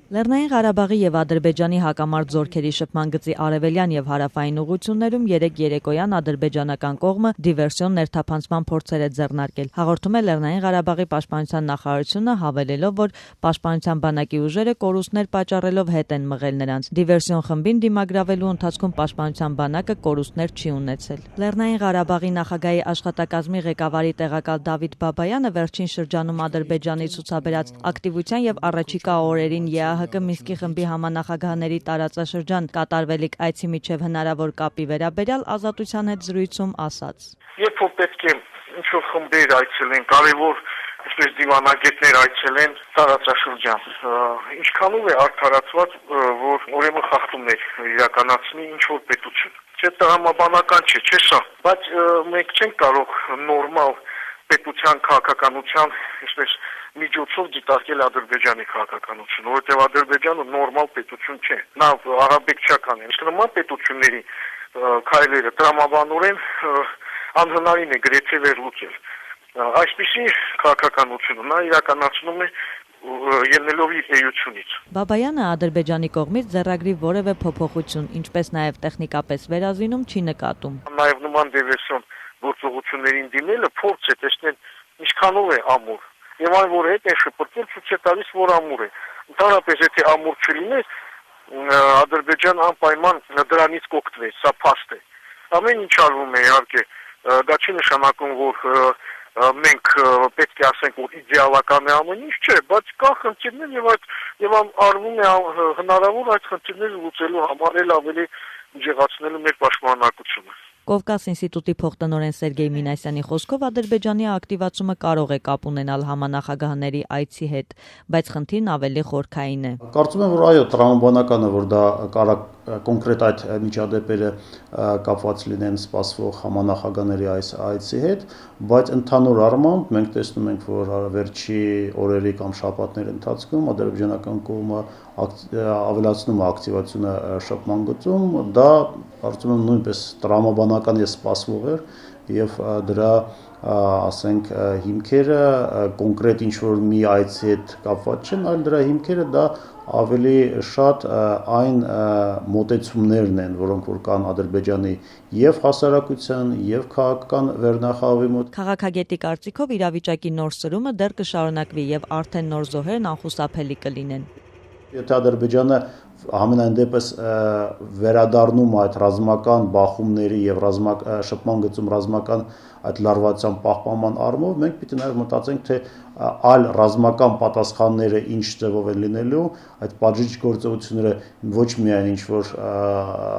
Լեռնային Ղարաբաղի եւ Ադրբեջանի հակամարտ զորքերի շփման գծի արևելյան եւ հարավային ուղություններում երեկ երեկոյան ադրբեջանական կողմը դիվերսիոն ներթափանցման փորձեր է ձեռնարկել։ Հաղորդում է Լեռնային Ղարաբաղի պաշտպանության նախարարությունը, հավելելով, որ պաշտպանության բանակի ուժերը կորուստներ պատճառելով հետ են մղել նրանց։ Դիվերսիոն խմբին դիմագրավելու ընթացքում պաշտպանության բանակը կորուստներ չի ունեցել։ Լեռնային Ղարաբաղի նախագահի աշխատակազմի ղեկավարի տեղակալ Դավիթ Բաբայանը վերջին շրջանում Ադրբեջանի ցուցաբերած ակտիվության եւ առաջիկա օրերին ՀԿ Մինսկի խմբի համանախագահների տարածաշրջան կատարվելիք այցի միջև հնարավոր կապի վերաբերյալ Ազատության հետ զրույցում ասաց. Երբ որ պետք է ինչ-որ խմբեր այցելեն, կարևոր այսպես դիվանագետներ այցելեն տարածաշրջան, ինչքանով է արդարացված, որ ուրեմն խախտումներ իրականացնի ինչ-որ պետություն։ Չէ, տրամաբանական չէ սա, բայց մենք չենք կարող նորմալ պետության քաղաքականության, այսպես միջոցով դիտարկել Ադրբեջանի քաղաքականությունը, որովհետև Ադրբեջանը նորմալ պետություն չէ։ Նա արաբեկչական է։ Իսկ նման պետությունների քայլերը տրամաբանորեն անհնարին է գրեթե վերլուծել։ Այսպիսի քաղաքականությունը նա իրականացնում է ելնելով իր էությունից։ Բաբայանը Ադրբեջանի կողմից ձեռագրի որևէ փոփոխություն, ինչպես նաև տեխնիկապես վերազինում չի նկատում։ Նաև նման դիվերսիոն գործողություններին դիմելը փորձ է տեսնել ինչքանով է ամուր։ Եվ այն, որ հետ է շփոթել, ցույց է տալիս, որ ամուր է։ Ընդհանրապես, եթե ամուր չլիներ, Ադրբեջան անպայման դրանից կօգտվեր, սա փաստ է։ Ամեն ինչ արվում է, իհարկե, դա չի նշանակում, որ մենք պետք է ասենք, որ իդեալական է ամեն ինչ, չէ, բայց կա խնդիրներ եւ արվում է հնարավոր այդ խնդիրները լուծելու համար ավելի ուժեղացնելու մեր պաշտպանողությունը։ Կովկաս ինստիտուտի փոխտնօրեն Սերգեյ Մինասյանի խոսքով Ադրբեջանի ակտիվացումը կարող է կապ ունենալ համանախագահների այցի հետ, բայց խնդիրն ավելի խորքային է։ Կարծում եմ, որ այո, տրամաբանական է, որ դա կարող կոնկրետ այդ միջադեպերը կապված լինեն սպասվող համանախագահների այցի հետ, բայց ընդհանուր առմամբ մենք տեսնում ենք, որ վերջի օրերի կամ շաբաթների ընթացքում ադրբեջանական կողմը ավելացնում է ակտիվությունը շփման գծում, դա կարծում եմ նույնպես տրամաբանական է սպասվող էր եւ դրա ասենք հիմքերը կոնկրետ ինչ-որ մի այցի հետ կապված չեն, այլ դրա հիմքերը դա ավելի շատ այն մոտեցումներն են, որոնք որ կան Ադրբեջանի եւ հասարակության եւ քաղաքական վերնախավի մոտ։ Քաղաքագետի կարծիքով իրավիճակի նոր սրումը դեռ կշարունակվի եւ արդեն նոր զոհերն անխուսափելի կլինեն։ Եթե Ադրբեջանը համենայն դեպս վերադառնում այդ ռազմական բախումների եւ շփման գծում ռազմական այդ լարվածության պահպանման առումով, մենք պիտի նաեւ մտածենք, թե այլ ռազմական պատասխանները ինչ ձևով են լինելու, այդ պատժիչ գործողությունները ոչ միայն ինչ որ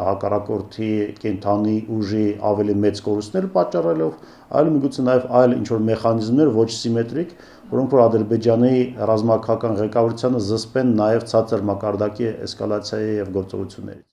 հակառակորդի կենթանի ուժի ավելի մեծ կորուստներ պատճառելով, այլ միգուցե նաեւ այլ ինչ որ մեխանիզմներ ոչ սիմետրիկ, որոնք որ Ադրբեջանի ռազմաքաղաքական ղեկավարությանը զսպեն նաև ցածր մակարդակի էսկալացիայի եւ գործողություններից։